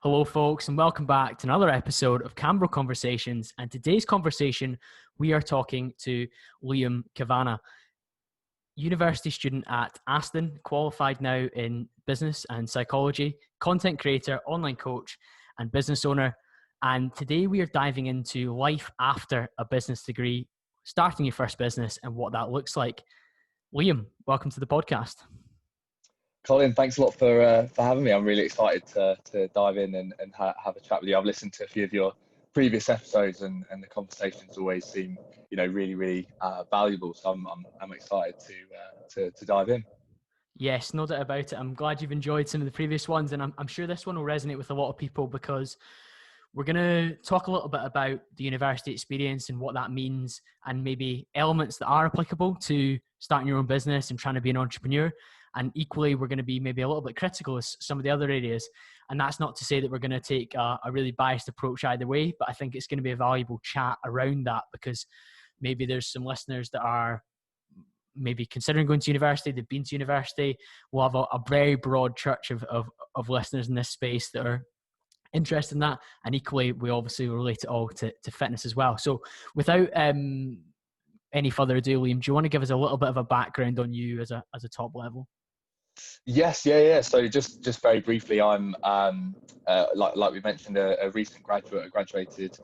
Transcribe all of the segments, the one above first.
Hello, folks, and welcome back to another episode of CamBro Conversations. And today's conversation, we are talking to Liam Cavanagh, university student at Aston, qualified now in business and psychology, content creator, online coach, and business owner. And today we are diving into life after a business degree, starting your first business, and what that looks like. Liam, welcome to the podcast. Colin, thanks a lot for having me. I'm really excited to dive in and have a chat with you. I've listened to a few of your previous episodes and the conversations always seem, really valuable. So I'm excited to dive in. Yes, no doubt about it. I'm glad you've enjoyed some of the previous ones, and I'm sure this one will resonate with a lot of people because we're going to talk a little bit about the university experience and what that means, and maybe elements that are applicable to starting your own business and trying to be an entrepreneur. And equally, we're going to be maybe a little bit critical of some of the other areas. And that's not to say that we're going to take a really biased approach either way, but I think it's going to be a valuable chat around that, because maybe there's some listeners that are maybe considering going to university, they've been to university. We'll have a very broad church of listeners in this space that are interested in that. And equally, we obviously relate it all to fitness as well. So without any further ado, Liam, do you want to give us a little bit of a background on you as a top level? Yes, yeah. So just very briefly, I'm like we mentioned, a recent graduate. I graduated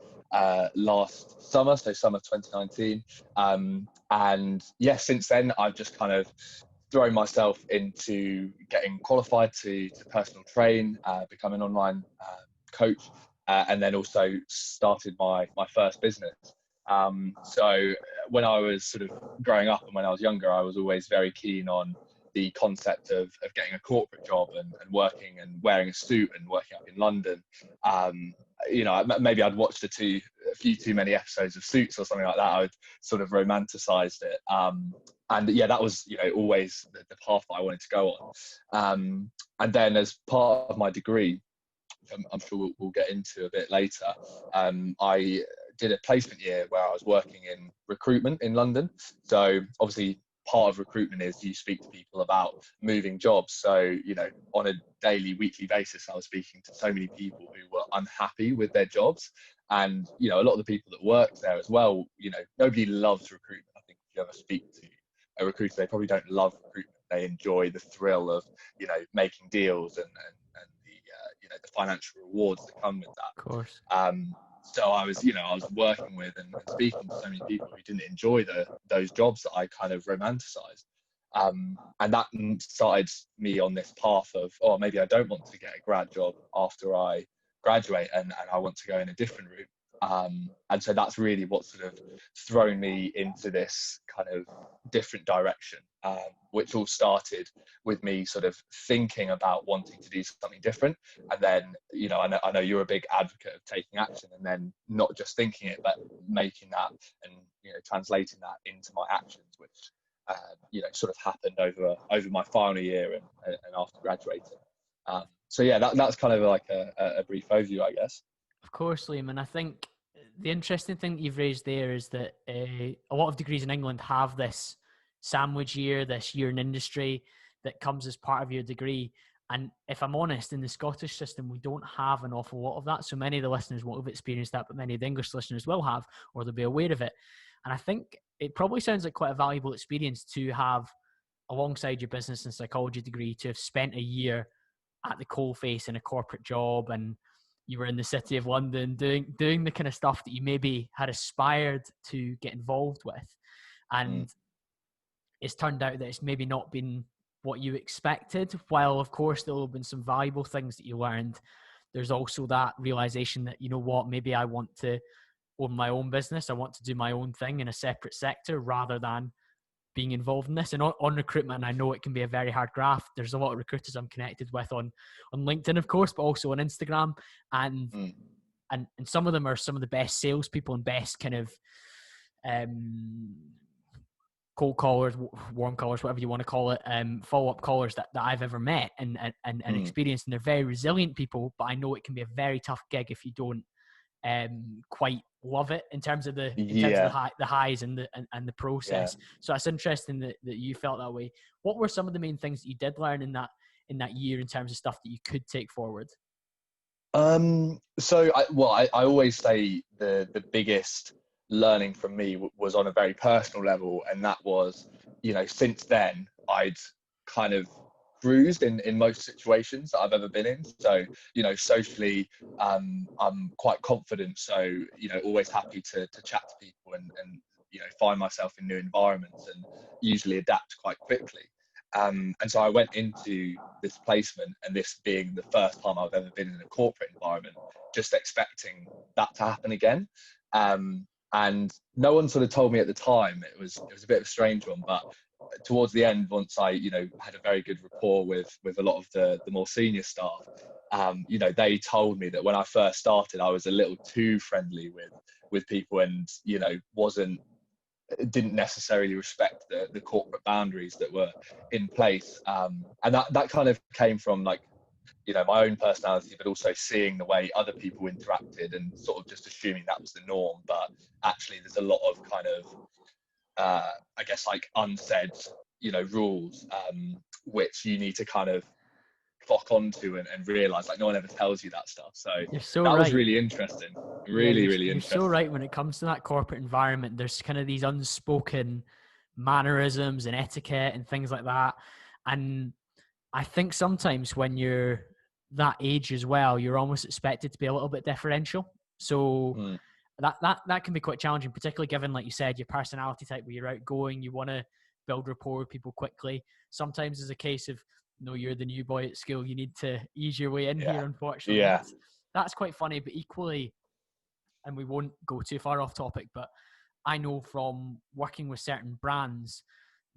last summer, so summer 2019. And yeah, since then I've just kind of thrown myself into getting qualified to personal train, become an online coach, and then also started my first business. So when I was sort of growing up and when I was younger, I was always very keen on the concept of getting a corporate job and working and wearing a suit and working up in London. Maybe I'd watched a few too many episodes of Suits or something like that. I would sort of romanticized it. And yeah, that was, always the path that I wanted to go on. And then as part of my degree, I'm sure we'll get into a bit later, I did a placement year where I was working in recruitment in London. So obviously part of recruitment is you speak to people about moving jobs. So, on a daily, weekly basis, I was speaking to so many people who were unhappy with their jobs. And, a lot of the people that worked there as well, nobody loves recruitment. I think if you ever speak to a recruiter, they probably don't love recruitment. They enjoy the thrill of, making deals and the financial rewards that come with that. Of course. So I was working with and speaking to so many people who didn't enjoy those jobs that I kind of romanticized. And that started me on this path of, maybe I don't want to get a grad job after I graduate and I want to go in a different route. And so that's really what sort of thrown me into this kind of different direction, which all started with me sort of thinking about wanting to do something different. And then, I know you're a big advocate of taking action and then not just thinking it, but making that and, translating that into my actions, which, sort of happened over my final year and after graduating. So yeah, that's kind of like a brief overview, I guess. Of course, Liam. And I think the interesting thing that you've raised there is that a lot of degrees in England have this sandwich year, this year in industry that comes as part of your degree. And if I'm honest, in the Scottish system, we don't have an awful lot of that. So many of the listeners won't have experienced that, but many of the English listeners will have, or they'll be aware of it. And I think it probably sounds like quite a valuable experience to have, alongside your business and psychology degree, to have spent a year at the coalface in a corporate job, and you were in the city of London doing the kind of stuff that you maybe had aspired to get involved with. And it's turned out that it's maybe not been what you expected. While of course there will have been some valuable things that you learned, there's also that realization that, maybe I want to own my own business. I want to do my own thing in a separate sector rather than being involved in this. And on recruitment, I know it can be a very hard graft. There's a lot of recruiters I'm connected with on LinkedIn, of course, but also on Instagram. And some of them are some of the best salespeople and best kind of cold callers, warm callers, whatever you want to call it, follow-up callers that I've ever met and experienced. And they're very resilient people, but I know it can be a very tough gig if you don't quite love it in terms of the highs and the process. So it's interesting that you felt that way. What were some of the main things that you did learn in that year in terms of stuff that you could take forward? I always say the biggest learning from me was on a very personal level, and that was, since then I'd kind of bruised in most situations that I've ever been in. So, socially, I'm quite confident. So, always happy to chat to people and find myself in new environments and usually adapt quite quickly. And so I went into this placement, and this being the first time I've ever been in a corporate environment, just expecting that to happen again. And no one sort of told me at the time. It was a bit of a strange one, but towards the end, once I had a very good rapport with a lot of the more senior staff, they told me that when I first started, I was a little too friendly with people, and didn't necessarily respect the corporate boundaries that were in place. And that kind of came from my own personality, but also seeing the way other people interacted and sort of just assuming that was the norm. But actually there's a lot of kind of, I guess, unsaid, rules, which you need to kind of clock onto and realize no one ever tells you that stuff. So You're so that right. was really interesting. Really You're interesting. so right. When it comes to that corporate environment, there's kind of these unspoken mannerisms and etiquette and things like that. And I think sometimes when you're that age as well, you're almost expected to be a little bit differential. So that can be quite challenging, particularly given, like you said, your personality type, where you're outgoing, you want to build rapport with people quickly. Sometimes it's a case of, you're the new boy at school, you need to ease your way in here, unfortunately. Yeah. That's quite funny, but equally, and we won't go too far off topic, but I know from working with certain brands,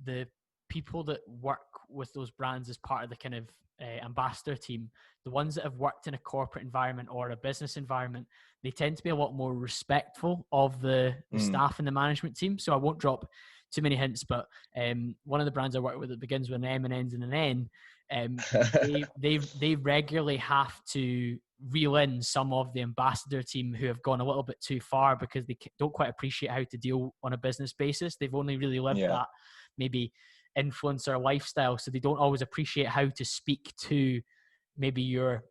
the people that work with those brands as part of the kind of ambassador team, the ones that have worked in a corporate environment or a business environment, they tend to be a lot more respectful of the staff and the management team. So I won't drop too many hints, but one of the brands I work with that begins with an M and ends in an N, they regularly have to reel in some of the ambassador team who have gone a little bit too far because they don't quite appreciate how to deal on a business basis. They've only really lived that maybe influencer lifestyle, so they don't always appreciate how to speak to maybe your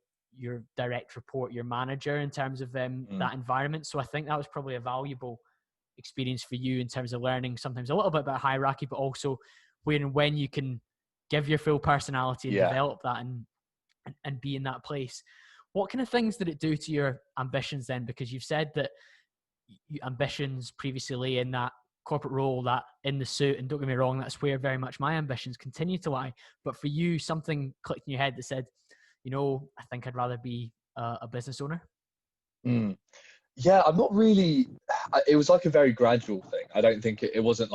direct report, your manager, in terms of that environment. So I think that was probably a valuable experience for you in terms of learning sometimes a little bit about hierarchy, but also when you can give your full personality and develop that and be in that place. What kind of things did it do to your ambitions then? Because you've said that ambitions previously lay in that corporate role, that in the suit, and don't get me wrong, that's where very much my ambitions continue to lie. But for you, something clicked in your head that said, I think I'd rather be a business owner. Yeah, I'm not really, it was a very gradual thing. I don't think it wasn't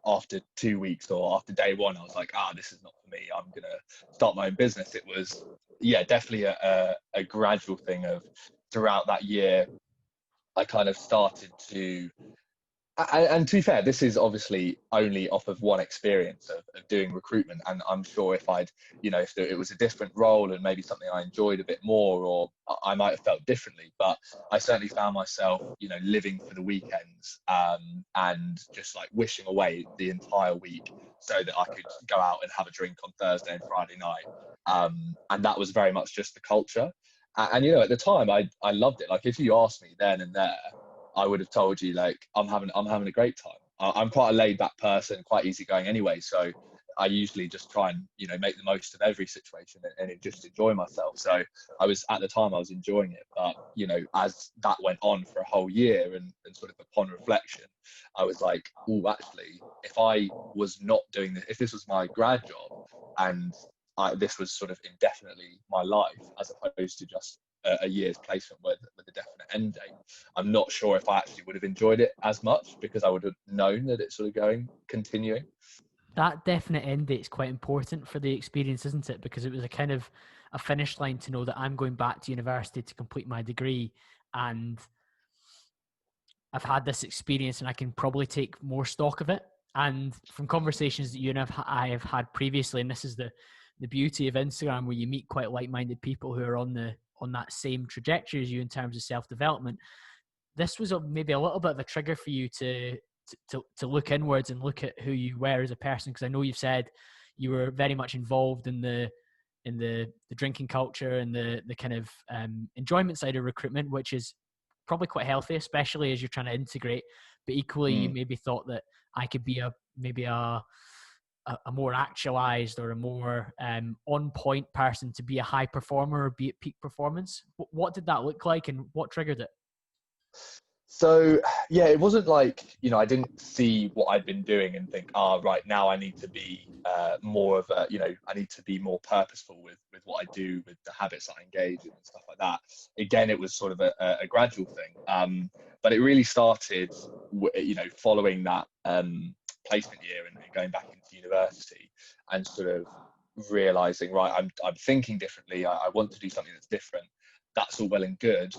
after 2 weeks or after day one, I was like, this is not for me, I'm going to start my own business. It was, definitely a gradual thing of throughout that year, I kind of started to, and to be fair, this is obviously only off of one experience of doing recruitment. And I'm sure if if it was a different role and maybe something I enjoyed a bit more, or I might have felt differently, but I certainly found myself, living for the weekends, and just wishing away the entire week so that I could go out and have a drink on Thursday and Friday night. And that was very much just the culture. And at the time I loved it. If you asked me then and there, I would have told you I'm having a great time. I'm quite a laid back person, quite easygoing anyway. So I usually just try and make the most of every situation and just enjoy myself. So I was enjoying it. But as that went on for a whole year and sort of upon reflection, I was like, actually, if I was not doing this, if this was my grad job and this was sort of indefinitely my life, as opposed to just a year's placement with a definite end date, I'm not sure if I actually would have enjoyed it as much, because I would have known that it's sort of continuing. That definite end date is quite important for the experience, isn't it? Because it was a kind of a finish line to know that I'm going back to university to complete my degree, and I've had this experience and I can probably take more stock of it. And from conversations that you and I have had previously, and this is the beauty of Instagram, where you meet quite like-minded people who are on that same trajectory as you in terms of self-development. This was maybe a little bit of a trigger for you to look inwards and look at who you were as a person, because I know you've said you were very much involved in the in the drinking culture and the kind of enjoyment side of recruitment, which is probably quite healthy, especially as you're trying to integrate. But equally, you maybe thought that I could be maybe a more actualized or a more on point person to be a high performer or be at peak performance. What did that look like, and what triggered it? So yeah, it wasn't like, I didn't see what I'd been doing and think, right, now I need to be more of a, I need to be more purposeful with what I do, with the habits that I engage in and stuff like that. Again, it was sort of a gradual thing. But it really started, following that placement year and going back into university and sort of realizing, right, I'm thinking differently. I want to do something that's different. That's all well and good,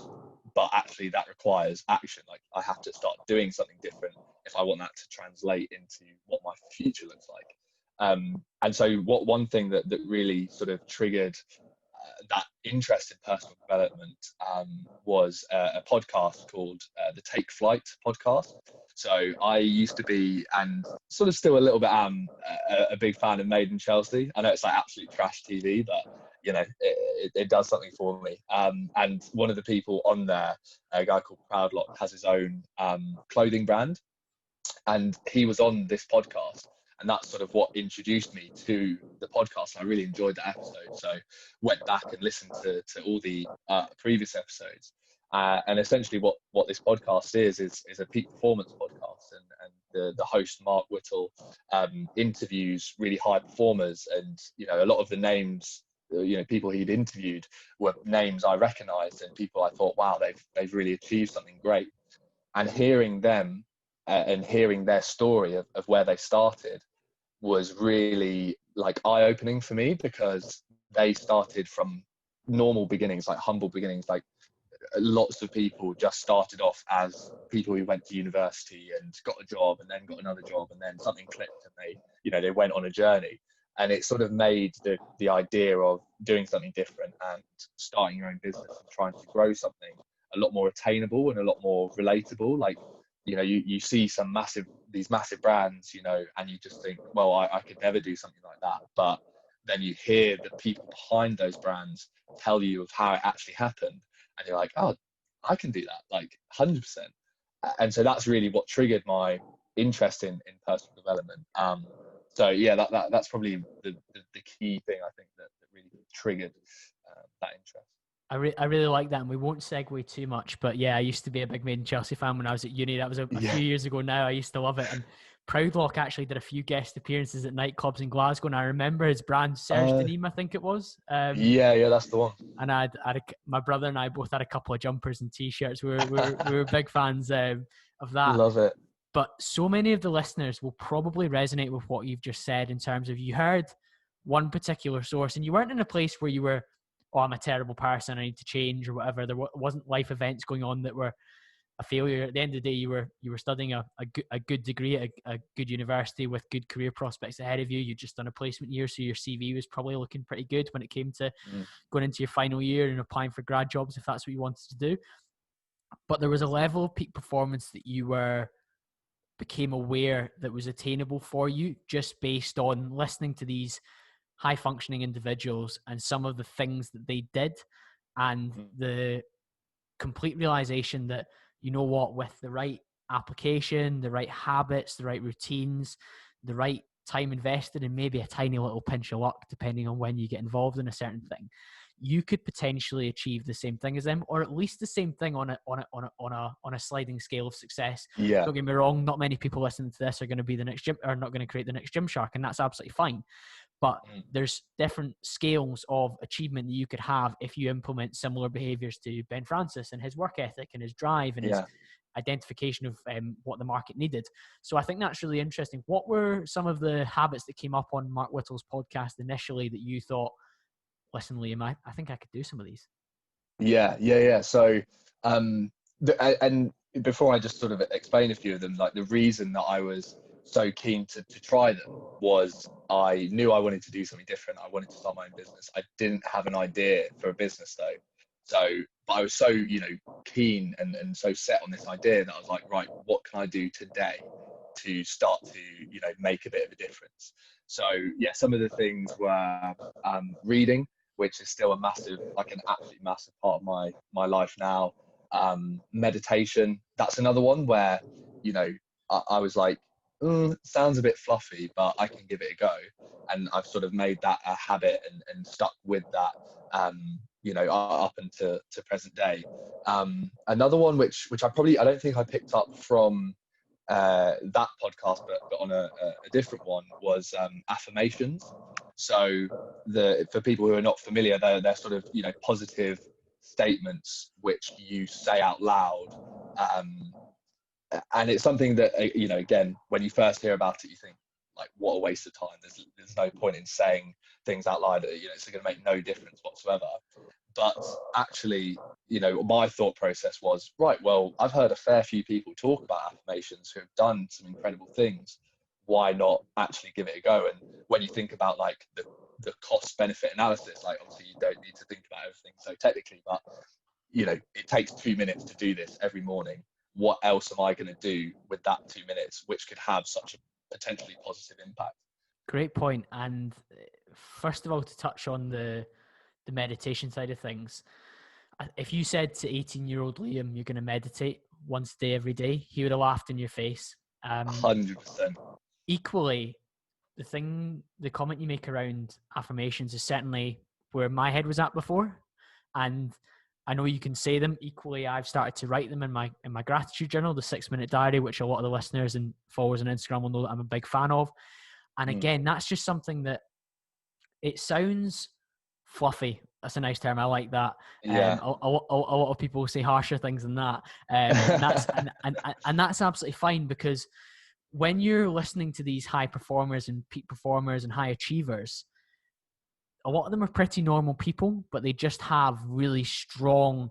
but actually that requires action. Like, I have to start doing something different if I want that to translate into what my future looks like. And so one thing that really sort of triggered that interest in personal development was a podcast called the Take Flight podcast. So I used to be, and sort of still a little bit am, a big fan of Made in Chelsea. I know it's like absolute trash TV, but it does something for me. And one of the people on there, a guy called Proudlock, has his own clothing brand, and he was on this podcast. And that's sort of what introduced me to the podcast. I really enjoyed that episode. So went back and listened to all the previous episodes. And essentially what this podcast is a peak performance podcast. And the host, Mark Whittle, interviews really high performers. And, a lot of the names, people he'd interviewed were names I recognized and people I thought, wow, they've really achieved something great. And hearing them and hearing their story of where they started was really like eye-opening for me, because they started from normal beginnings, like humble beginnings. Like, lots of people just started off as people who went to university and got a job and then got another job, and then something clicked and they went on a journey. And it sort of made the idea of doing something different and starting your own business and trying to grow something a lot more attainable and a lot more relatable. Like, you see these massive brands, and you just think, well, I could never do something like that. But then you hear the people behind those brands tell you of how it actually happened, and you're like, oh, I can do that, like 100%. And so that's really what triggered my interest in personal development. So yeah, that's probably the key thing, I think, that really triggered that interest. I really like that, and we won't segue too much, but yeah, I used to be a big Made in Chelsea fan when I was at uni. That was a few years ago now. I used to love it. And Proudlock actually did a few guest appearances at nightclubs in Glasgow, and I remember his brand, Serge Denim, I think it was. Yeah, that's the one. And my brother and I both had a couple of jumpers and t-shirts. We were big fans of that. Love it. But so many of the listeners will probably resonate with what you've just said, in terms of, you heard one particular source and you weren't in a place where you were, oh, I'm a terrible person, I need to change, or whatever. There wasn't life events going on that were a failure. At the end of the day, you were studying a good degree at a good university with good career prospects ahead of you. You'd just done a placement year, so your CV was probably looking pretty good when it came to going into your final year and applying for grad jobs, if that's what you wanted to do. But there was a level of peak performance that you became aware that was attainable for you, just based on listening to these high functioning individuals and some of the things that they did, and the complete realization that, you know what, with the right application, the right habits, the right routines, the right time invested, and maybe a tiny little pinch of luck, depending on when you get involved in a certain thing, you could potentially achieve the same thing as them, or at least the same thing on a sliding scale of success. Yeah. Don't get me wrong, not many people listening to this are going to be the next are not going to create the next Gymshark, and that's absolutely fine. But there's different scales of achievement that you could have if you implement similar behaviors to Ben Francis and his work ethic and his drive and his identification of what the market needed. So I think that's really interesting. What were some of the habits that came up on Mark Whittle's podcast initially that you thought, listen, Liam, I think I could do some of these? Yeah. So, and before I just sort of explain a few of them, like the reason that I was so keen to try them was I knew I wanted to do something different. I wanted to start my own business. I didn't have an idea for a business though. So, but I was so, keen and so set on this idea that I was like, right, what can I do today to start to, make a bit of a difference? So yeah, some of the things were reading. which is still a massive, like an absolutely massive part of my life now. Meditation, that's another one where, you know, I was like, sounds a bit fluffy, but I can give it a go. And I've sort of made that a habit and stuck with that, you know, up into present day. Another one which I don't think I picked up from that podcast, but on a different one, was affirmations. So for people who are not familiar, they're sort of, you know, positive statements which you say out loud. And it's something that, you know, again, when you first hear about it, you think, like, what a waste of time. There's no point in saying things out loud. You know, it's going to make no difference whatsoever. But actually, you know, my thought process was, right, well, I've heard a fair few people talk about affirmations who have done some incredible things. Why not actually give it a go? And when you think about, like, the cost benefit analysis, like, obviously you don't need to think about everything so technically, but, you know, it takes 2 minutes to do this every morning. What else am I going to do with that 2 minutes, which could have such a potentially positive impact? Great point. And first of all, to touch on the meditation side of things, if you said to 18-year-old Liam, you're going to meditate once a day, every day, he would have laughed in your face. 100%. Equally, the comment you make around affirmations is certainly where my head was at before. And I know you can say them. Equally, I've started to write them in my gratitude journal, the 6-minute diary, which a lot of the listeners and followers on Instagram will know that I'm a big fan of. And again, that's just something that, it sounds fluffy. That's a nice term. I like that. Yeah. A lot of people say harsher things than that. And that's and that's absolutely fine, because when you're listening to these high performers and peak performers and high achievers, a lot of them are pretty normal people, but they just have really strong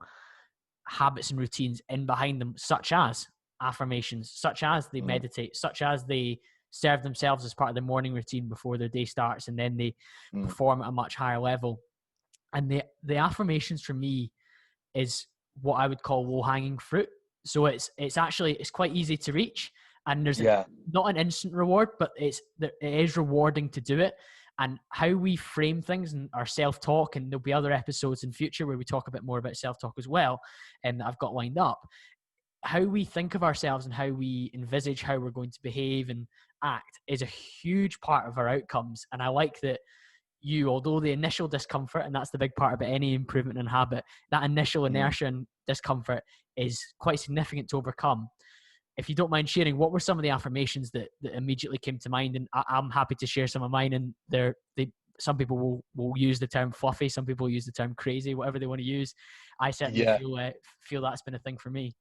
habits and routines in behind them, such as affirmations, such as they meditate, such as they serve themselves as part of their morning routine before their day starts, and then they perform at a much higher level. And the affirmations for me is what I would call low-hanging fruit. So it's quite easy to reach, and there's not an instant reward, but it is rewarding to do it. And how we frame things and our self-talk, and there'll be other episodes in future where we talk a bit more about self-talk as well, and that I've got lined up. How we think of ourselves and how we envisage how we're going to behave and act is a huge part of our outcomes. And I like that although the initial discomfort, and that's the big part about any improvement in habit, that initial inertia and discomfort is quite significant to overcome. If you don't mind sharing, what were some of the affirmations that immediately came to mind? And I'm happy to share some of mine. And some people will use the term fluffy, some people use the term crazy, whatever they want to use. I certainly feel that's been a thing for me.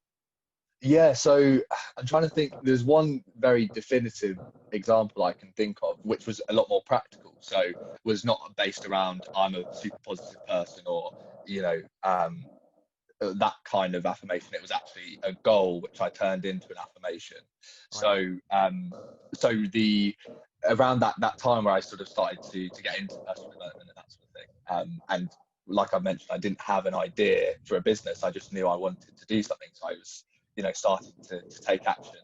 Yeah, so I'm trying to think. There's one very definitive example I can think of, which was a lot more practical. So was not based around I'm a super positive person, or, you know, that kind of affirmation. It was actually a goal which I turned into an affirmation. Right. So around that time where I sort of started to get into personal development and that sort of thing, and like I mentioned, I didn't have an idea for a business. I just knew I wanted to do something. So I was, you know, starting to take action.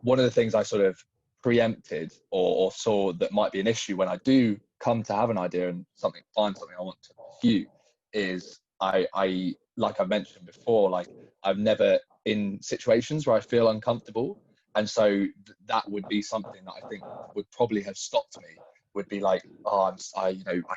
One of the things I sort of preempted or saw that might be an issue when I do come to have an idea and find something I want to pursue is I like I mentioned before, like I'm never in situations where I feel uncomfortable. And so that would be something that I think would probably have stopped me, would be like, I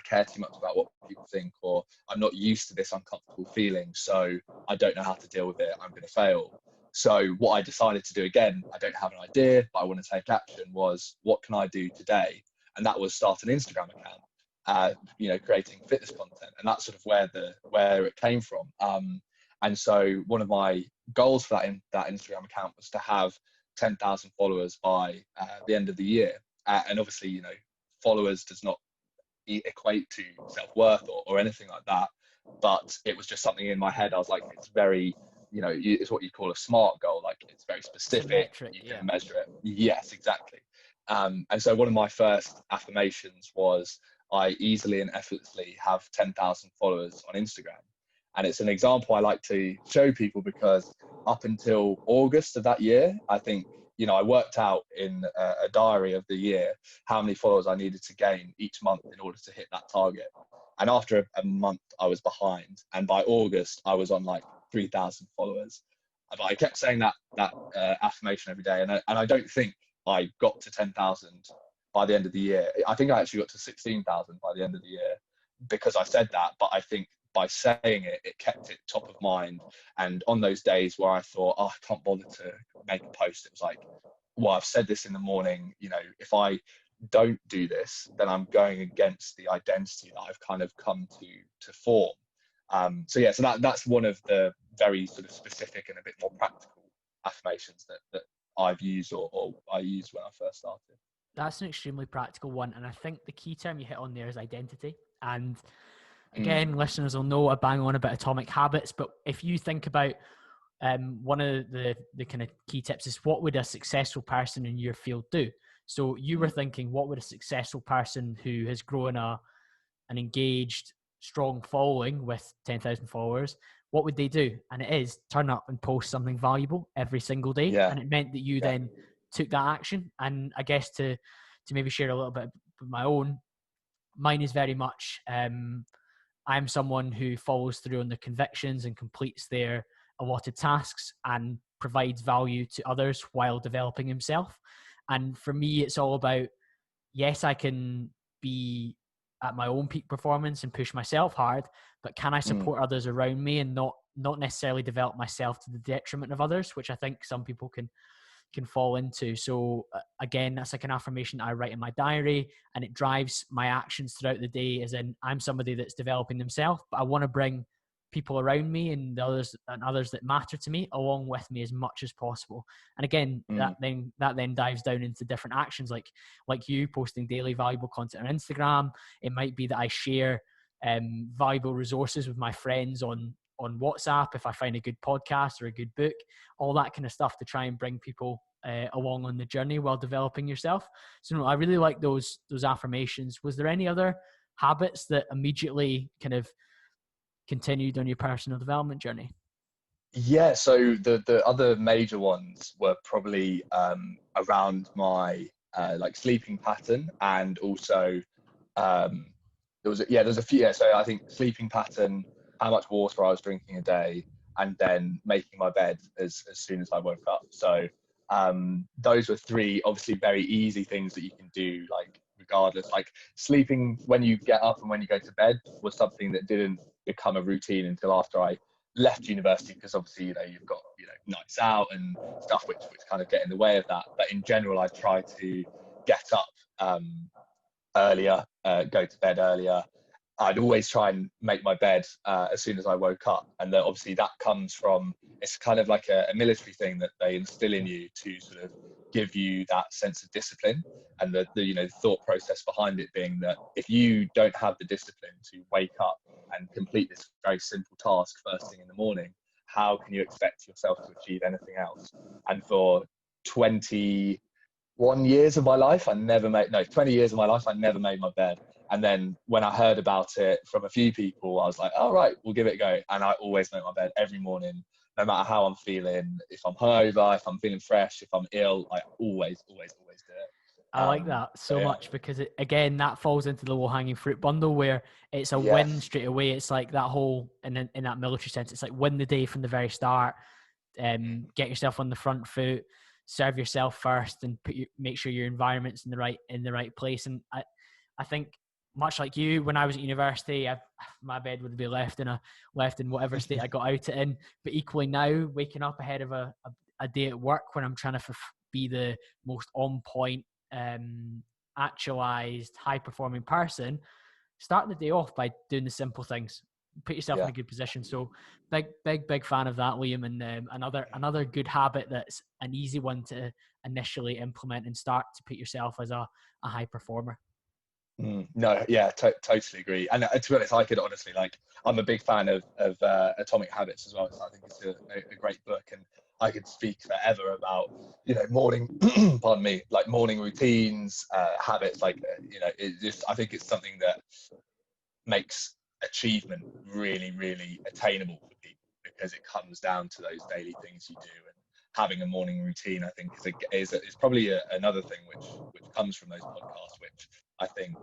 care too much about what people think, or I'm not used to this uncomfortable feeling, so I don't know how to deal with it, I'm going to fail. So what I decided to do, again, I don't have an idea, but I want to take action, was what can I do today? And that was start an Instagram account, creating fitness content. And that's sort of where it came from. And so one of my goals for that Instagram account was to have 10,000 followers by the end of the year. And obviously, you know, followers does not equate to self-worth or anything like that, but it was just something in my head. I was like, it's very, you know, it's what you call a SMART goal. Like, it's very specific, you can measure it. Yes, exactly. And so one of my first affirmations was, I easily and effortlessly have 10,000 followers on Instagram. And it's an example I like to show people, because up until August of that year, I think, I worked out in a diary of the year how many followers I needed to gain each month in order to hit that target. And after a month, I was behind. And by August, I was on like 3,000 followers. But I kept saying that affirmation every day. And I don't think I got to 10,000 by the end of the year. I think I actually got to 16,000 by the end of the year because I said that. But I think by saying it, it kept it top of mind. And on those days where I thought, oh, I can't bother to make a post, it was like, well, I've said this in the morning, if I don't do this, then I'm going against the identity that I've kind of come to form. So that's one of the very sort of specific and a bit more practical affirmations that I've used or I used when I first started. That's an extremely practical one. And I think the key term you hit on there is identity. And again, listeners will know I bang on about atomic habits, but if you think about one of the kind of key tips is, what would a successful person in your field do? So you were thinking, what would a successful person who has grown an engaged, strong following with 10,000 followers, what would they do? And it is turn up and post something valuable every single day. Yeah. And it meant that you then took that action. And I guess to maybe share a little bit of my own, mine is very much, I'm someone who follows through on their convictions and completes their allotted tasks and provides value to others while developing himself. And for me, it's all about, yes, I can be at my own peak performance and push myself hard, but can I support others around me and not necessarily develop myself to the detriment of others, which I think some people can fall into. So again, that's like an affirmation I write in my diary, and it drives my actions throughout the day, as in I'm somebody that's developing themselves, but I want to bring people around me and others that matter to me along with me as much as possible. And again, that then dives down into different actions, like you posting daily valuable content on Instagram. It might be that I share valuable resources with my friends on WhatsApp if I find a good podcast or a good book, all that kind of stuff to try and bring people along on the journey while developing yourself. So no, I really like those affirmations. Was there any other habits that immediately kind of continued on your personal development journey? Yeah, so the other major ones were probably around my like sleeping pattern, and also there's a few. Yeah, so I think sleeping pattern, how much water I was drinking a day, and then making my bed as soon as I woke up. So those were three obviously very easy things that you can do, like regardless. Like sleeping when you get up and when you go to bed was something that didn't become a routine until after I left university, because obviously you've got nights out and stuff which kind of get in the way of that. But in general, I try to get up earlier, go to bed earlier. I'd always try and make my bed as soon as I woke up, and obviously that comes from, it's kind of like a military thing that they instill in you to sort of give you that sense of discipline, and the thought process behind it being that if you don't have the discipline to wake up and complete this very simple task first thing in the morning, how can you expect yourself to achieve anything else? And for 21 years of my life, 20 years of my life, I never made my bed. And then when I heard about it from a few people, I was like, all right, we'll give it a go. And I always make my bed every morning, no matter how I'm feeling. If I'm hungover, if I'm feeling fresh, if I'm ill, I always do it. I like that so much, because again, that falls into the low-hanging fruit bundle, where it's a win straight away. It's like that whole, in that military sense, it's like win the day from the very start, get yourself on the front foot, serve yourself first, and make sure your environment's in the right place. And I think, much like you, when I was at university, my bed would be left in whatever state I got out it in. But equally now, waking up ahead of a day at work when I'm trying to be the most on point, actualized, high performing person, start the day off by doing the simple things. Put yourself in a good position. So big fan of that, Liam. And another good habit that's an easy one to initially implement and start to put yourself as a high performer. No, yeah, totally agree. And to be honest, I could honestly, I'm a big fan of Atomic Habits as well. So I think it's a great book, and I could speak forever about, morning, pardon me, like morning routines, habits, I think it's something that makes achievement really, really attainable for people, because it comes down to those daily things you do. having a morning routine, I think, is probably another thing which comes from those podcasts, which I think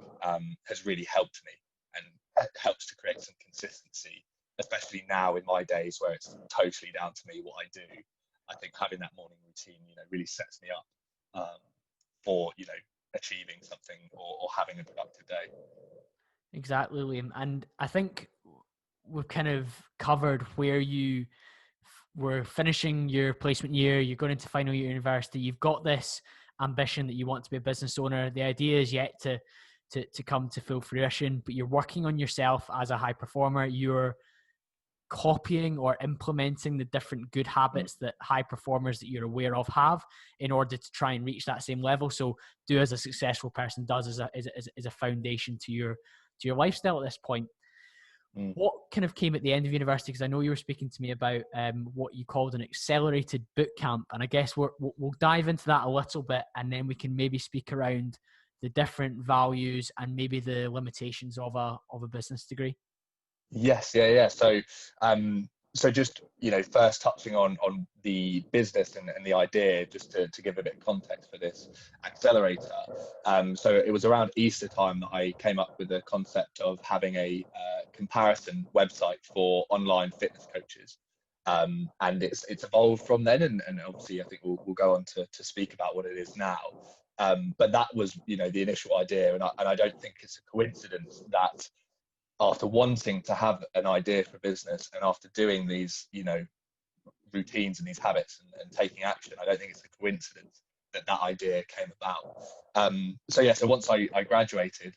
has really helped me and helps to create some consistency, especially now in my days where it's totally down to me what I do. I think having that morning routine, really sets me up for, achieving something or having a productive day. Exactly, Liam. And I think we've kind of covered where you were finishing your placement year, you're going into final year university, you've got this ambition that you want to be a business owner. The idea is yet to come to full fruition, but you're working on yourself as a high performer. You're copying or implementing the different good habits that high performers that you're aware of have in order to try and reach that same level. So do as a successful person does as a foundation to your lifestyle at this point. What kind of came at the end of university? Because I know you were speaking to me about what you called an accelerated boot camp, and I guess we'll dive into that a little bit, and then we can maybe speak around the different values and maybe the limitations of a business degree. Yes, yeah. So just, first touching on the business and the idea, just to give a bit of context for this accelerator. So it was around Easter time that I came up with the concept of having a comparison website for online fitness coaches. And it's evolved from then, and obviously I think we'll go on to speak about what it is now. But that was, the initial idea, and I don't think it's a coincidence that after wanting to have an idea for business and after doing these, routines and these habits and taking action, I don't think it's a coincidence that idea came about. So once I graduated,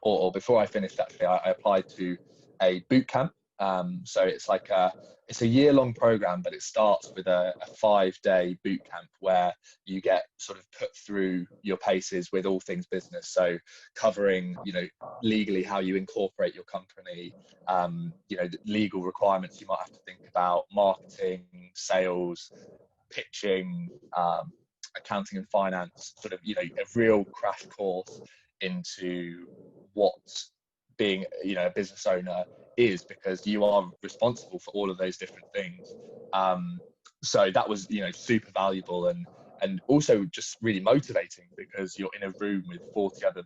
or before I finished, actually, I applied to a boot camp. So it's a year-long program, but it starts with a 5-day boot camp where you get sort of put through your paces with all things business. So covering, legally how you incorporate your company, the legal requirements you might have to think about, marketing, sales, pitching, accounting and finance, sort of, a real crash course into what being, a business owner is, because you are responsible for all of those different things. So that was, super valuable and also just really motivating, because you're in a room with 40 other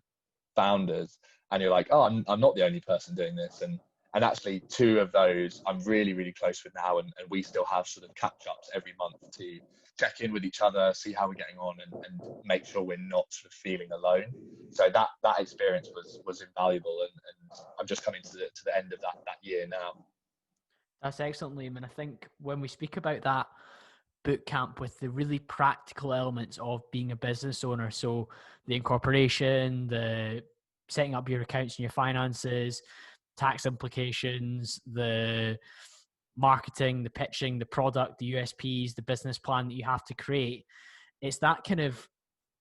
founders and you're like, oh, I'm not the only person doing this. And actually 2 of those I'm really, really close with now. And we still have sort of catch ups every month to check in with each other, see how we're getting on, and make sure we're not sort of feeling alone. So that experience was invaluable. And I'm just coming to the end of that year now. That's excellent, Liam. And I think when we speak about that boot camp with the really practical elements of being a business owner, so the incorporation, the setting up your accounts and your finances, tax implications, the marketing, the pitching, the product, the USPs, the business plan that you have to create, it's that kind of,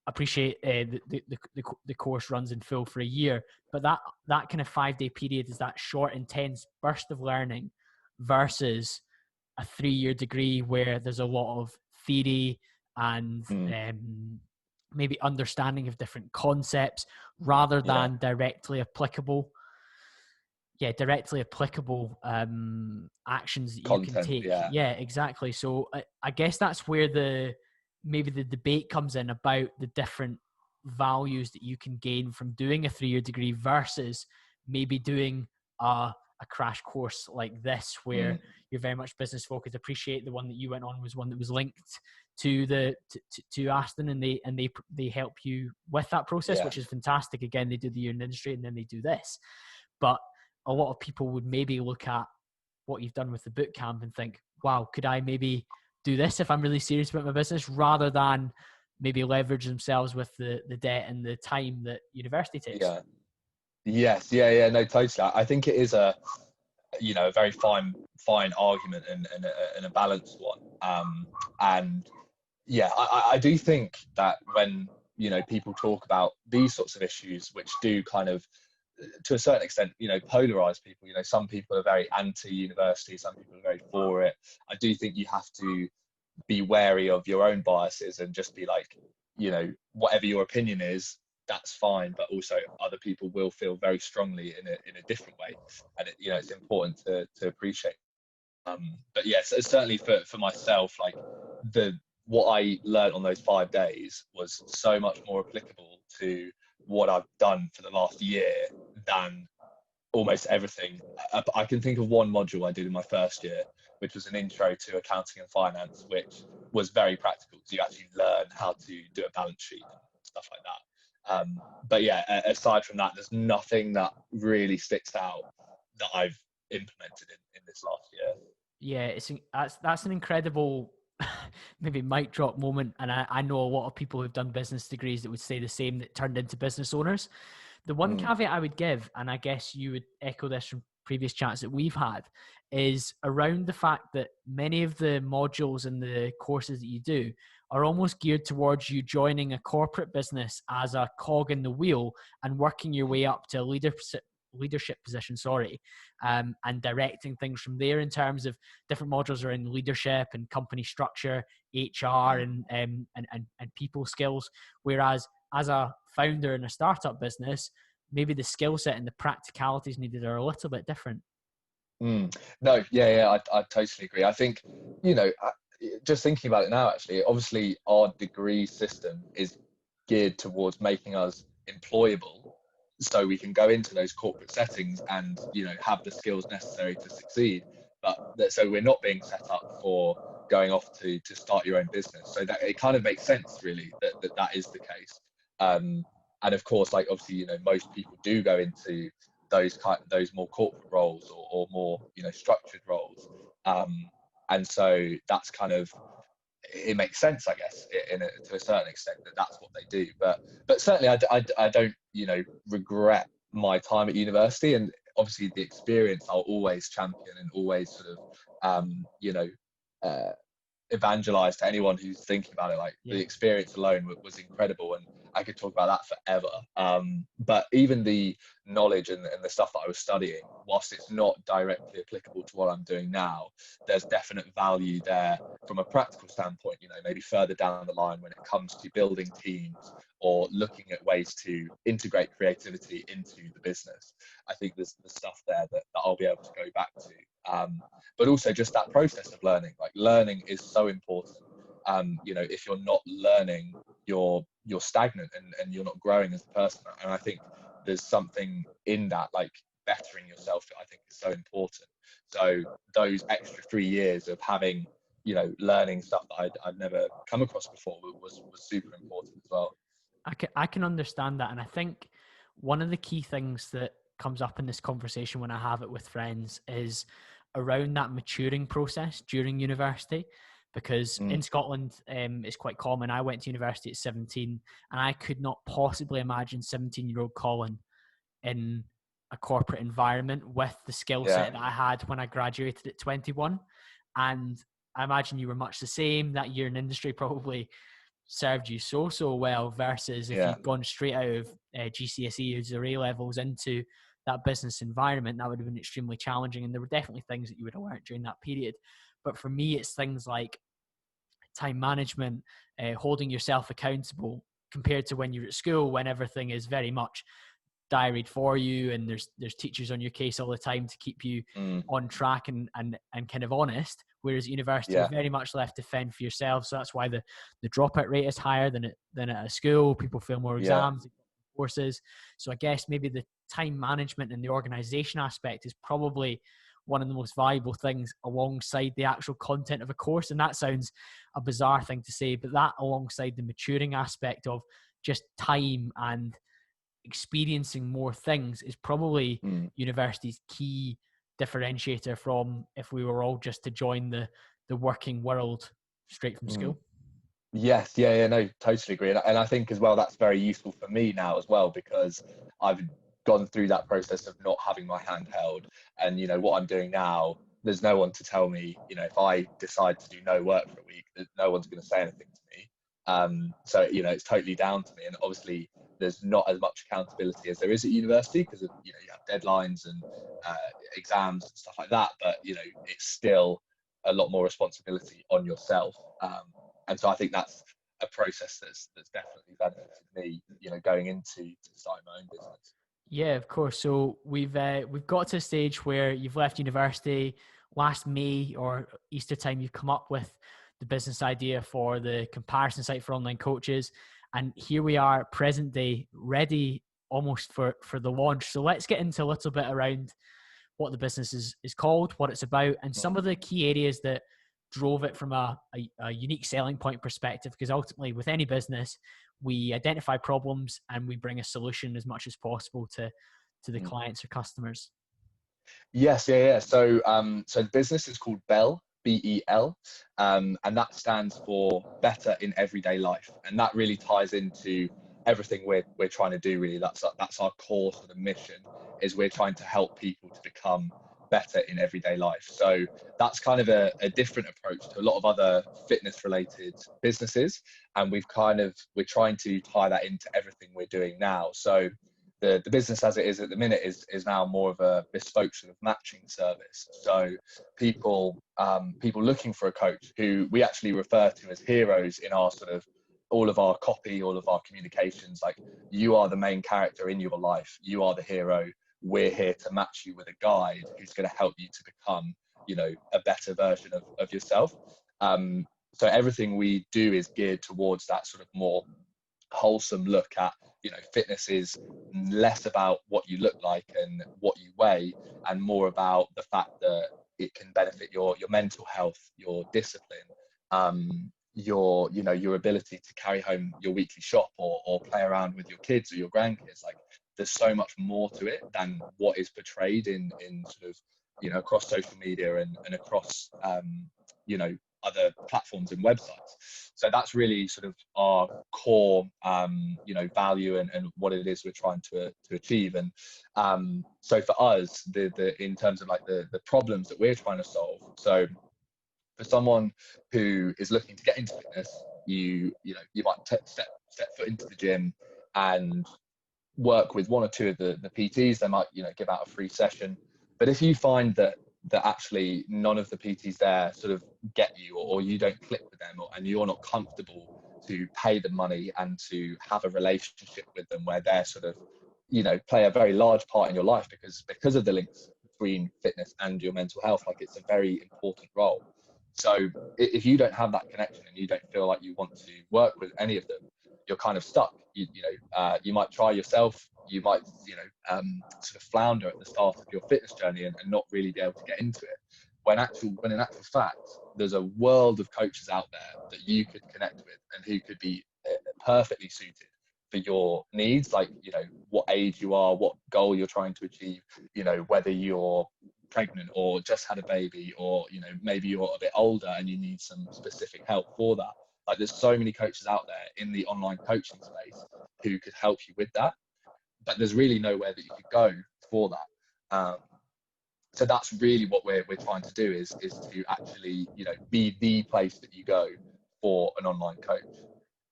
appreciate the course runs in full for a year, but that kind of 5-day period is that short, intense burst of learning versus a 3-year degree where there's a lot of theory and maybe understanding of different concepts rather than directly applicable actions that you can take. Yeah, exactly. So I guess that's where maybe the debate comes in about the different values that you can gain from doing a 3-year degree versus maybe doing a crash course like this, where you're very much business focused. Appreciate the one that you went on was one that was linked to to Aston, and they help you with that process, which is fantastic. Again, they do the year in the industry and then they do this. But a lot of people would maybe look at what you've done with the boot camp and think, wow, could I maybe do this if I'm really serious about my business, rather than maybe leverage themselves with the debt and the time that university takes. No, totally. I think it is a very fine argument and a balanced one. And I do think that when people talk about these sorts of issues, which do kind of, to a certain extent, polarize people. Some people are very anti-university, some people are very for it. I do think you have to be wary of your own biases and just be like, whatever your opinion is, that's fine. But also, other people will feel very strongly in a different way, and it's important to appreciate. But yes, certainly for myself, like what I learned on those 5 days was so much more applicable to what I've done for the last year than almost everything. I can think of one module I did in my first year, which was an intro to accounting and finance, which was very practical. So you actually learn how to do a balance sheet and stuff like that. But yeah, aside from that, there's nothing that really sticks out that I've implemented in this last year. Yeah, that's an incredible maybe mic drop moment. And I know a lot of people who've done business degrees that would say the same, that turned into business owners. The one caveat I would give, and I guess you would echo this from previous chats that we've had, is around the fact that many of the modules and the courses that you do are almost geared towards you joining a corporate business as a cog in the wheel and working your way up to a leadership position, and directing things from there, in terms of different modules are in leadership and company structure, HR, and people skills. Whereas as a founder in a startup business, maybe the skill set and the practicalities needed are a little bit different. No, yeah, I totally agree. I think, just thinking about it now, actually, obviously our degree system is geared towards making us employable, so we can go into those corporate settings and have the skills necessary to succeed. But so we're not being set up for going off to start your own business. So that it kind of makes sense, really, that is the case. And of course, like obviously, most people do go into those more corporate roles or more structured roles. And so that's kind of, it makes sense, I guess, to a certain extent, that's what they do. But certainly I don't regret my time at university, and obviously the experience I'll always champion and always sort of evangelize to anyone who's thinking about it. Like the experience alone was incredible, and I could talk about that forever. But even the knowledge and the stuff that I was studying, whilst it's not directly applicable to what I'm doing now, there's definite value there from a practical standpoint, maybe further down the line when it comes to building teams or looking at ways to integrate creativity into the business. I think there's stuff there that I'll be able to go back to. But also just that process of learning. Like learning is so important. If you're not learning, you're stagnant and you're not growing as a person. And I think there's something in that, like bettering yourself, I think is so important. So those extra 3 years of having, learning stuff that I'd never come across before was super important as well. I can understand that. And I think one of the key things that comes up in this conversation when I have it with friends is around that maturing process during university. Because in Scotland, it's quite common. I went to university at 17, and I could not possibly imagine 17-year-old Colin in a corporate environment with the skill set that I had when I graduated at 21. And I imagine you were much the same. That year in industry probably served you so well, versus if you'd gone straight out of GCSE or A levels into that business environment, that would have been extremely challenging. And there were definitely things that you would have learned during that period. But for me, it's things like time management, holding yourself accountable, compared to when you're at school, when everything is very much diaried for you, and there's teachers on your case all the time to keep you on track and kind of honest. Whereas at university, you're very much left to fend for yourself. So that's why the dropout rate is higher than at a school. People fail more exams, courses. So I guess maybe the time management and the organization aspect is probably one of the most valuable things alongside the actual content of a course. And that sounds a bizarre thing to say, but that alongside the maturing aspect of just time and experiencing more things is probably university's key differentiator from if we were all just to join the working world straight from school. Yes, no, totally agree. And I think as well, that's very useful for me now as well, because I've gone through that process of not having my hand held. And, what I'm doing now, there's no one to tell me, if I decide to do no work for a week, no one's going to say anything to me. So, it's totally down to me. And obviously there's not as much accountability as there is at university, because of, you have deadlines and exams and stuff like that. But, it's still a lot more responsibility on yourself. And so I think that's a process that's definitely benefited me, going into starting my own business. Yeah, of course. So we've got to a stage where you've left university. Last May or Easter time, you've come up with the business idea for the comparison site for online coaches. And here we are, present day, ready almost for the launch. So let's get into a little bit around what the business is called, what it's about, and some of the key areas that drove it from a unique selling point perspective. Because ultimately, with any business, we identify problems and we bring a solution as much as possible to the clients or customers. Yes, yeah, yeah. So, so the business is called Bell, BEL, and that stands for Better in Everyday Life, and that really ties into everything we're trying to do. Really, that's our core sort of mission. Is we're trying to help people to become better in everyday life. So that's kind of a different approach to a lot of other fitness related businesses, and we're trying to tie that into everything we're doing now. So the business as it is at the minute is now more of a bespoke sort of matching service. So people looking for a coach, who we actually refer to as heroes in our sort of all of our copy, all of our communications. Like, you are the main character in your life, you are the hero. We're here to match you with a guide who's going to help you to become, a better version of yourself. So everything we do is geared towards that sort of more wholesome look at, fitness is less about what you look like and what you weigh, and more about the fact that it can benefit your mental health, your discipline, your ability to carry home your weekly shop or play around with your kids or your grandkids. Like, there's so much more to it than what is portrayed in sort of, across social media and across, other platforms and websites. So that's really sort of our core, value and what it is we're trying to achieve. And so for us, the in terms of like the problems that we're trying to solve. So for someone who is looking to get into fitness, you might step foot into the gym and work with one or two of the PTs. They might give out a free session, but if you find that actually none of the PTs there sort of get you, or you don't click with them, and you're not comfortable to pay the money and to have a relationship with them where they're sort of play a very large part in your life, because of the links between fitness and your mental health. Like, it's a very important role. So if you don't have that connection and you don't feel like you want to work with any of them, you're kind of stuck. You might try yourself, you might sort of flounder at the start of your fitness journey and not really be able to get into it, when in actual fact there's a world of coaches out there that you could connect with and who could be perfectly suited for your needs. Like, what age you are, what goal you're trying to achieve, whether you're pregnant or just had a baby, or maybe you're a bit older and you need some specific help for that. Like, there's so many coaches out there in the online coaching space who could help you with that, but there's really nowhere that you could go for that. So that's really what we're trying to do, is to actually be the place that you go for an online coach.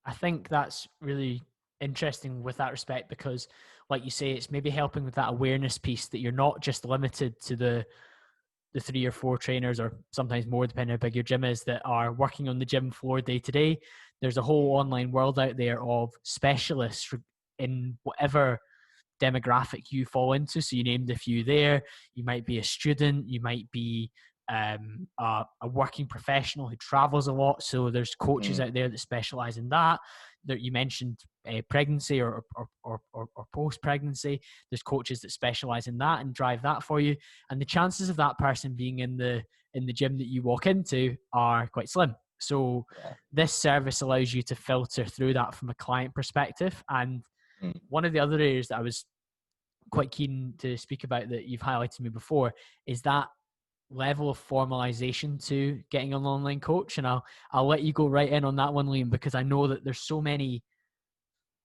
I think that's really interesting with that respect, because like you say, it's maybe helping with that awareness piece, that you're not just limited to the 3 or 4 trainers, or sometimes more depending how big your gym is, that are working on the gym floor day to day. There's a whole online world out there of specialists in whatever demographic you fall into. So you named a few there. You might be a student, you might be a working professional who travels a lot. So there's coaches out there that specialize in that. That you mentioned pregnancy or post-pregnancy. There's coaches that specialize in that and drive that for you. And the chances of that person being in the gym that you walk into are quite slim. So this service allows you to filter through that from a client perspective. And one of the other areas that I was quite keen to speak about that you've highlighted to me before is that level of formalization to getting an online coach. And I'll let you go right in on that one, Liam, because I know that there's so many,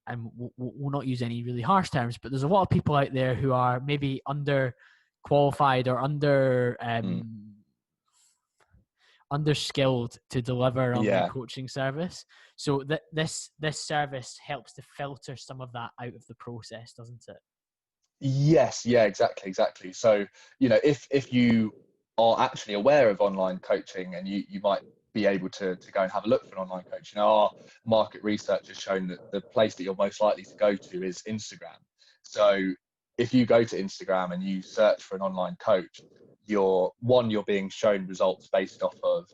and we'll not use any really harsh terms, but there's a lot of people out there who are maybe under qualified or under skilled to deliver an online coaching service. So this service helps to filter some of that out of the process, doesn't it? Yes, yeah, exactly. So if you are actually aware of online coaching, and you might be able to go and have a look for an online coach. Our market research has shown that the place that you're most likely to go to is Instagram. So if you go to Instagram and you search for an online coach, you're being shown results based off of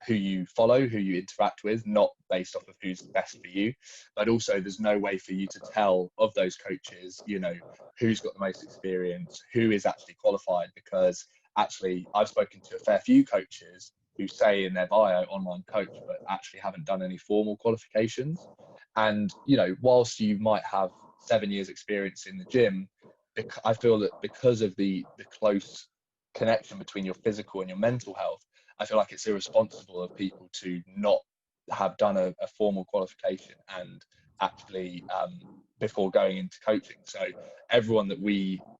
who you follow, who you interact with, not based off of who's best for you. But also, there's no way for you to tell of those coaches, who's got the most experience, who is actually qualified, because actually I've spoken to a fair few coaches who say in their bio online coach, but actually haven't done any formal qualifications. And whilst you might have 7 years experience in the gym, I feel that because of the close connection between your physical and your mental health, I feel like it's irresponsible of people to not have done a formal qualification and actually before going into coaching. So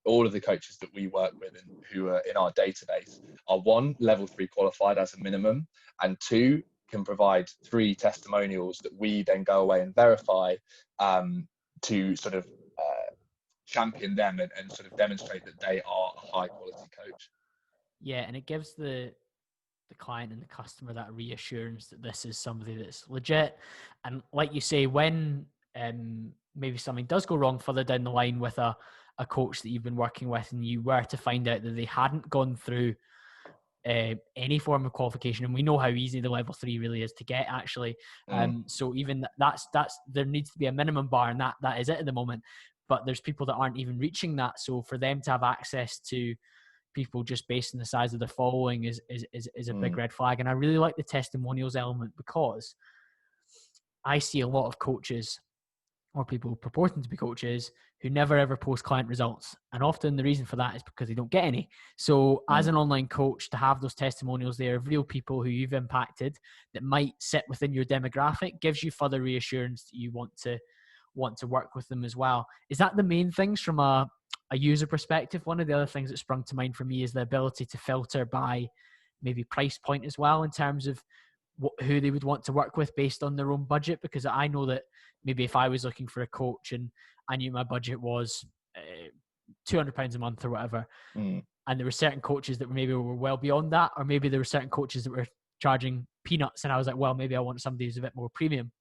all of the coaches that we work with and who are in our database are, 1, level 3 qualified as a minimum, and 2, can provide 3 testimonials that we then go away and verify to sort of champion them and sort of demonstrate that they are a high quality coach. Yeah, and it gives the client and the customer that reassurance that this is somebody that's legit. And like you say, when maybe something does go wrong further down the line with a coach that you've been working with, and you were to find out that they hadn't gone through any form of qualification, and we know how easy the level 3 really is to get, actually. So even that's there needs to be a minimum bar, and that is it at the moment. But there's people that aren't even reaching that. So for them to have access to people just based on the size of the following is a big red flag. And I really like the testimonials element, because I see a lot of coaches or people purporting to be coaches who never ever post client results. And often the reason for that is because they don't get any. So as an online coach, to have those testimonials there of real people who you've impacted that might sit within your demographic gives you further reassurance that you want to work with them as well. Is that the main things from a user perspective? One of the other things that sprung to mind for me is the ability to filter by maybe price point as well, in terms of who they would want to work with based on their own budget. Because I know that maybe if I was looking for a coach and I knew my budget was £200 a month or whatever, and there were certain coaches that maybe were well beyond that, or maybe there were certain coaches that were charging peanuts, and I was like, well, maybe I want somebody who's a bit more premium.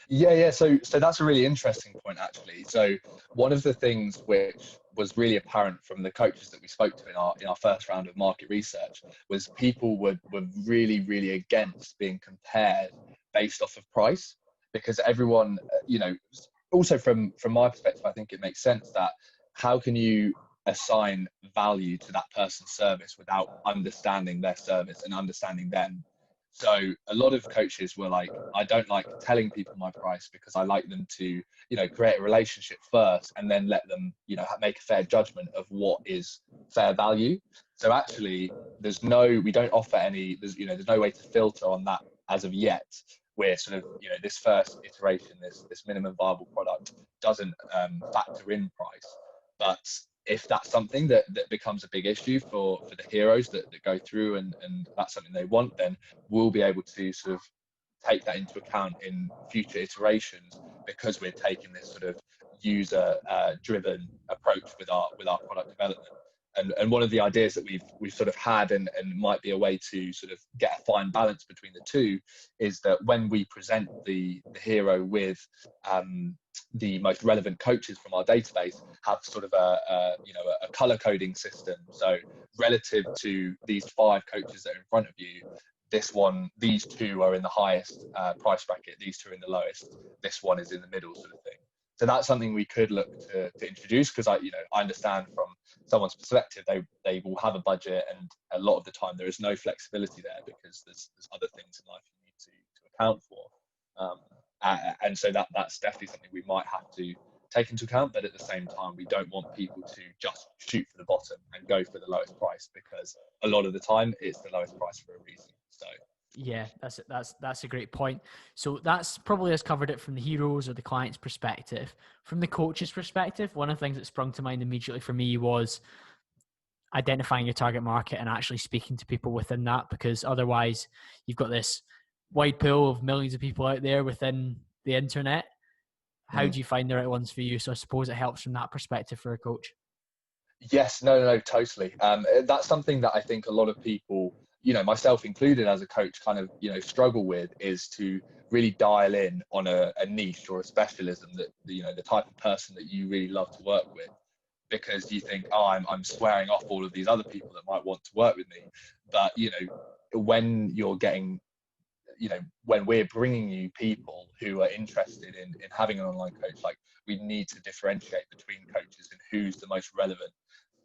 Yeah. So that's a really interesting point, actually. So one of the things which was really apparent from the coaches that we spoke to in our first round of market research was people were really, really against being compared based off of price, because everyone, also from my perspective, I think it makes sense that how can you assign value to that person's service without understanding their service and understanding them? So a lot of coaches were like, I don't like telling people my price because I like them to, create a relationship first and then let them, make a fair judgment of what is fair value. So actually, we don't offer any, there's no way to filter on that as of yet. We're sort of, this first iteration, this minimum viable product doesn't factor in price. But if that's something that becomes a big issue for the heroes that go through and that's something they want, then we'll be able to sort of take that into account in future iterations, because we're taking this sort of user driven approach with our product development. And one of the ideas that we've sort of had and might be a way to sort of get a fine balance between the two is that when we present the hero with the most relevant coaches from our database, have sort of a color coding system. So relative to these 5 coaches that are in front of you, these 2 are in the highest price bracket, these 2 are in the lowest, this one is in the middle, sort of thing. So that's something we could look to introduce, because I understand from someone's perspective, they will have a budget, and a lot of the time there is no flexibility there because there's other things in life you need to account for. And so that's definitely something we might have to take into account. But at the same time, we don't want people to just shoot for the bottom and go for the lowest price, because a lot of the time it's the lowest price for a reason. So yeah, that's a great point. So that's probably us covered it from the heroes or the client's perspective. From the coach's perspective, one of the things that sprung to mind immediately for me was identifying your target market and actually speaking to people within that, because otherwise you've got this wide pool of millions of people out there within the internet. How do you find the right ones for you? So I suppose it helps from that perspective for a coach. Yes, no, totally. That's something that I think a lot of people, myself included as a coach, kind of, struggle with, is to really dial in on a niche or a specialism that, the type of person that you really love to work with. because you think, oh, I'm swearing off all of these other people that might want to work with me. But, you know, when you're getting, you know, when we're bringing you people who are interested in having an online coach, like, we need to differentiate between coaches and who's the most relevant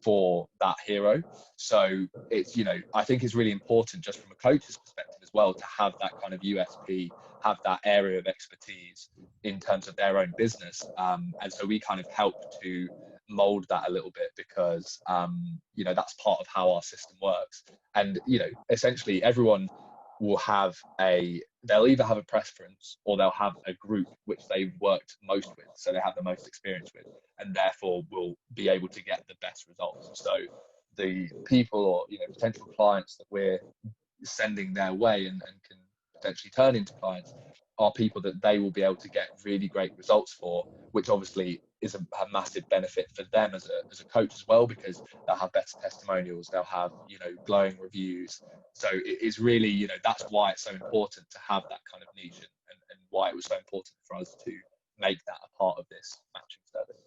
for that hero. So it's, you know, I think it's really important just from a coach's perspective as well to have that kind of USP, have that area of expertise in terms of their own business. And so we kind of help to mold that a little bit because, you know, that's part of how our system works. And, you know, essentially everyone will have they'll either have a preference or they'll have a group which they've worked most with, so they have the most experience with, and therefore will be able to get the best results. So the people or, you know, potential clients that we're sending their way and can potentially turn into clients are people that they will be able to get really great results for, which obviously is a massive benefit for them as a coach as well, because they'll have better testimonials, they'll have, you know, glowing reviews. So it is really, you know, that's why it's so important to have that kind of niche, and why it was so important for us to make that a part of this matching service.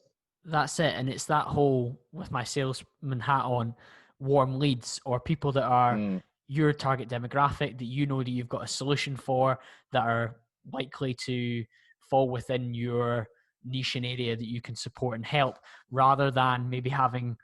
That's it. And it's that whole, with my salesman hat on, warm leads, or people that are your target demographic that you know that you've got a solution for, that are likely to fall within your niche and area that you can support and help, rather than maybe having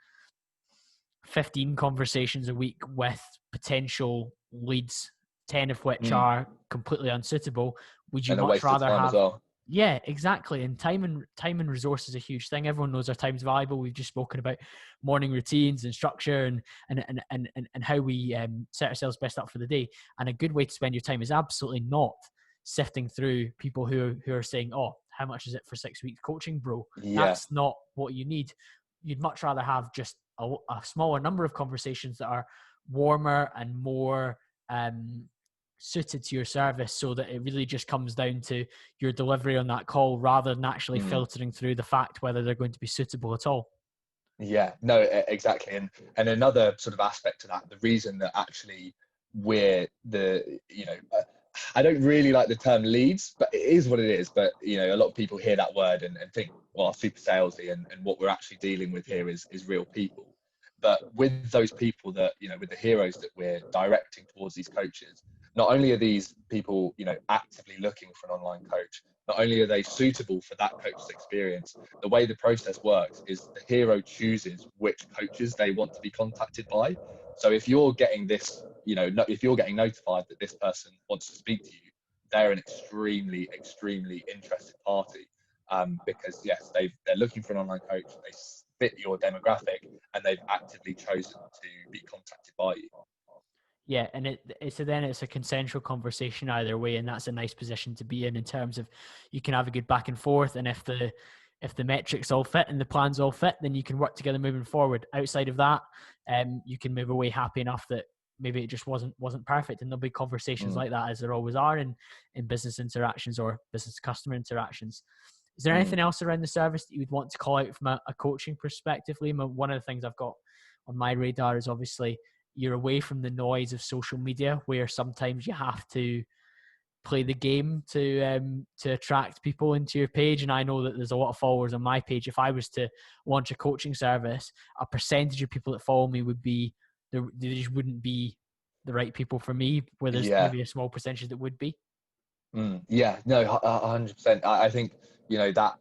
15 conversations a week with potential leads, 10 of which are completely unsuitable. Would you and much rather have? As well. Yeah, exactly. And time and resource is a huge thing. Everyone knows our time's valuable. We've just spoken about morning routines and structure and how we set ourselves best up for the day. And a good way to spend your time is absolutely not sifting through people who are saying, oh, how much is it for 6 weeks coaching, bro? Yeah. That's not what you need. You'd much rather have just a smaller number of conversations that are warmer and more suited to your service, so that it really just comes down to your delivery on that call, rather than actually filtering through the fact whether they're going to be suitable at all. Yeah, no, exactly. And another sort of aspect to that, the reason that actually we're the, you know, I don't really like the term leads, but it is what it is. But, you know, a lot of people hear that word and think, well, super salesy, and what we're actually dealing with here is real people. But with those people that, you know, with the heroes that we're directing towards these coaches, not only are these people, you know, actively looking for an online coach, not only are they suitable for that coach's experience, the way the process works is the hero chooses which coaches they want to be contacted by. So if you're getting this, you know, if you're getting notified that this person wants to speak to you, they're an extremely, extremely interested party, because yes, they're looking for an online coach, they fit your demographic, and they've actively chosen to be contacted by you. Yeah, and it's a consensual conversation either way, and that's a nice position to be in terms of you can have a good back and forth, and if the metrics all fit and the plans all fit, then you can work together moving forward. Outside of that, you can move away happy enough that maybe it just wasn't perfect, and there'll be conversations like that, as there always are in business interactions or business customer interactions. Is there anything else around the service that you would want to call out from a coaching perspective, Liam? One of the things I've got on my radar is obviously you're away from the noise of social media, where sometimes you have to play the game to attract people into your page. And I know that there's a lot of followers on my page. If I was to launch a coaching service, a percentage of people that follow me would be, they just wouldn't be the right people for me, where there's maybe a small percentage that would be. Yeah, no, 100%. I think, you know, that,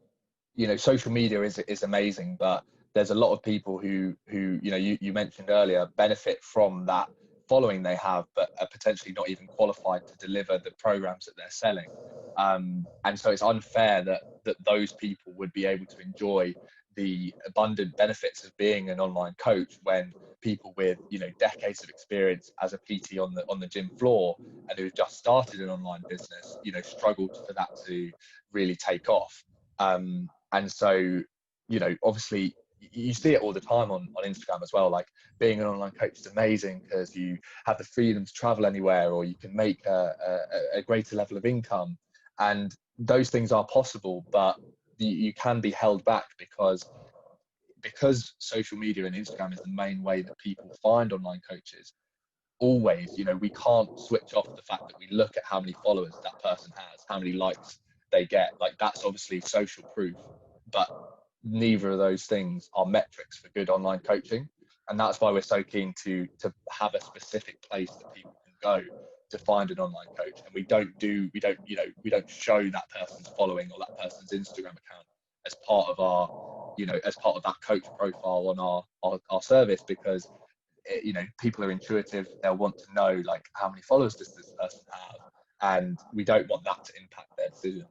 you know, social media is amazing, but there's a lot of people who you know, you mentioned earlier, benefit from that following they have, but are potentially not even qualified to deliver the programs that they're selling. And so it's unfair that those people would be able to enjoy the abundant benefits of being an online coach, when people with, you know, decades of experience as a PT on the gym floor, and who've just started an online business, you know, struggled for that to really take off. And so, you know, obviously you see it all the time on Instagram as well. Like, being an online coach is amazing because you have the freedom to travel anywhere, or you can make a greater level of income. And those things are possible, but you can be held back because social media and Instagram is the main way that people find online coaches. Always, you know, we can't switch off the fact that we look at how many followers that person has, how many likes they get. Like, that's obviously social proof, but neither of those things are metrics for good online coaching. And that's why we're so keen to have a specific place that people can go to find an online coach. And we don't show that person's following or that person's Instagram account as part of that coach profile on our service, because people are intuitive. They'll want to know, like, how many followers does this person have, and we don't want that to impact their decision.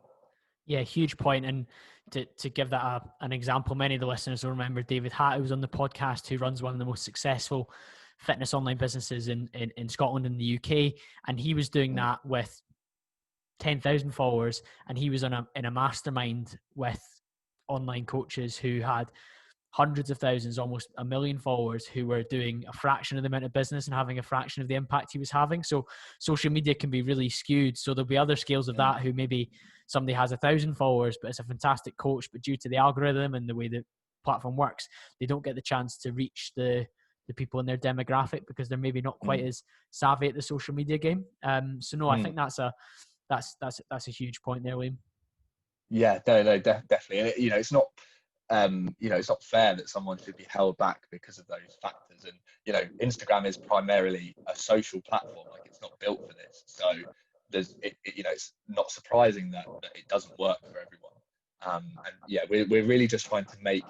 Yeah, huge point. And to give that an example, many of the listeners will remember David Hatt, who was on the podcast, who runs one of the most successful fitness online businesses in Scotland and the UK. And he was doing that with 10,000 followers, and he was in a mastermind with online coaches who had hundreds of thousands, almost 1 million followers, who were doing a fraction of the amount of business and having a fraction of the impact he was having. So social media can be really skewed. So there'll be other scales of that, who maybe somebody has 1,000 followers, but it's a fantastic coach, but due to the algorithm and the way the platform works, they don't get the chance to reach the people in their demographic because they're maybe not quite as savvy at the social media game. I think that's a huge point there, Liam. Yeah, no, definitely. And it's not, it's not fair that someone should be held back because of those factors. And Instagram is primarily a social platform; like, it's not built for this. So it's not surprising that it doesn't work for everyone. We're really just trying to make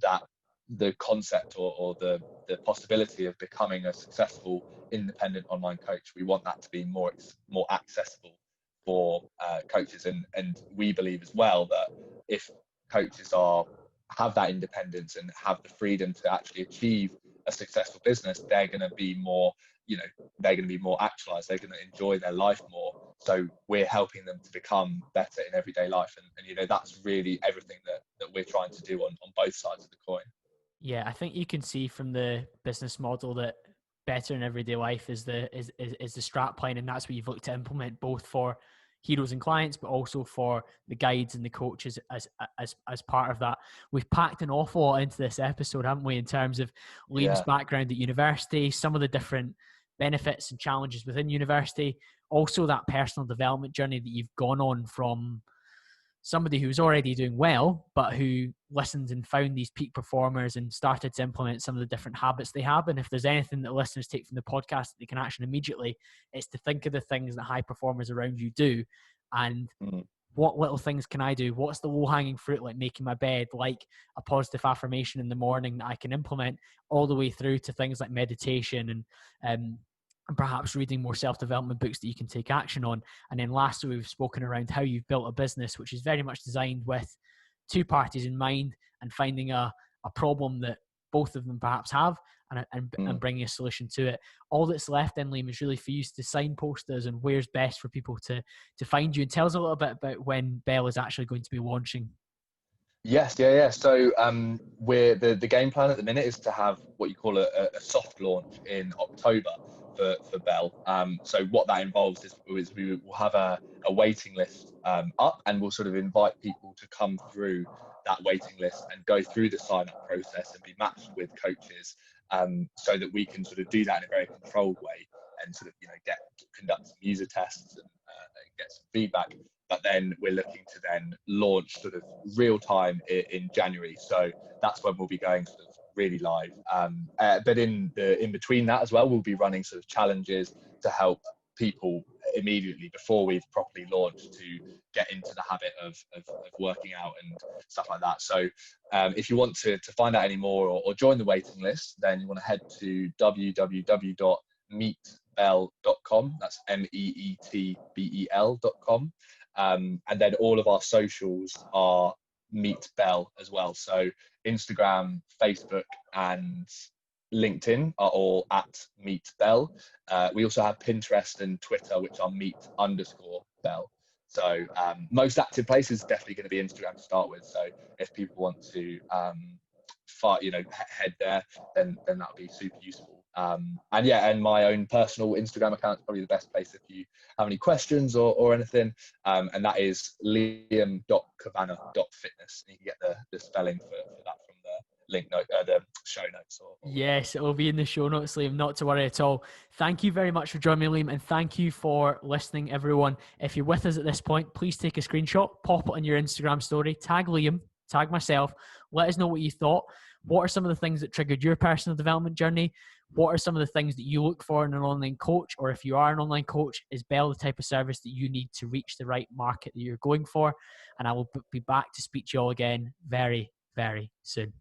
that the concept or the possibility of becoming a successful independent online coach. We want that to be more accessible for coaches, and we believe as well that if coaches have that independence and have the freedom to actually achieve a successful business, they're going to be more actualized. They're going to enjoy their life more. So we're helping them to become better in everyday life, and that's really everything that we're trying to do on both sides of the coin. Yeah, I think you can see from the business model that better in everyday life is the strat plan, and that's what you've looked to implement both for heroes and clients, but also for the guides and the coaches as part of that. We've packed an awful lot into this episode, haven't we, in terms of Liam's background at university, some of the different benefits and challenges within university, also that personal development journey that you've gone on from somebody who's already doing well, but who listened and found these peak performers and started to implement some of the different habits they have. And if there's anything that listeners take from the podcast that they can action immediately, it's to think of the things that high performers around you do, and what little things can I do? What's the low-hanging fruit, like making my bed, like a positive affirmation in the morning that I can implement, all the way through to things like meditation and perhaps reading more self-development books that you can take action on. And then lastly, we've spoken around how you've built a business which is very much designed with two parties in mind, and finding a problem that both of them perhaps have, and bringing a solution to it. All that's left then, Liam, is really for you to signpost us and where's best for people to find you, and tell us a little bit about when Bell is actually going to be launching. Yes. So we're the game plan at the minute is to have what you call a soft launch in October for Bell. So what that involves is we will have a waiting list up, and we'll sort of invite people to come through that waiting list and go through the sign-up process and be matched with coaches, so that we can sort of do that in a very controlled way and sort of conduct some user tests and get some feedback. But then we're looking to then launch sort of real time in January. So that's when we'll be going sort of really live. But in between that as well, we'll be running sort of challenges to help people immediately before we've properly launched to get into the habit of working out and stuff like that. So if you want to find out any more or join the waiting list, then you want to head to www.meetbell.com. That's meetbel.com. And then all of our socials are Meet Bell as well. So Instagram, Facebook, and LinkedIn are all at Meet Bell. We also have Pinterest and Twitter, which are Meet_Bell. So most active place is definitely going to be Instagram to start with. So if people want to head there, then that would be super useful. And my own personal Instagram account is probably the best place if you have any questions or anything. And that is liam.cavanagh.fitness. And you can get the spelling for that from the link note, the show notes. Yes, it will be in the show notes, Liam, not to worry at all. Thank you very much for joining me, Liam, and thank you for listening, everyone. If you're with us at this point, please take a screenshot, pop it on your Instagram story, tag Liam, tag myself. Let us know what you thought. What are some of the things that triggered your personal development journey? What are some of the things that you look for in an online coach? Or if you are an online coach, is Bell the type of service that you need to reach the right market that you're going for? And I will be back to speak to you all again very, very soon.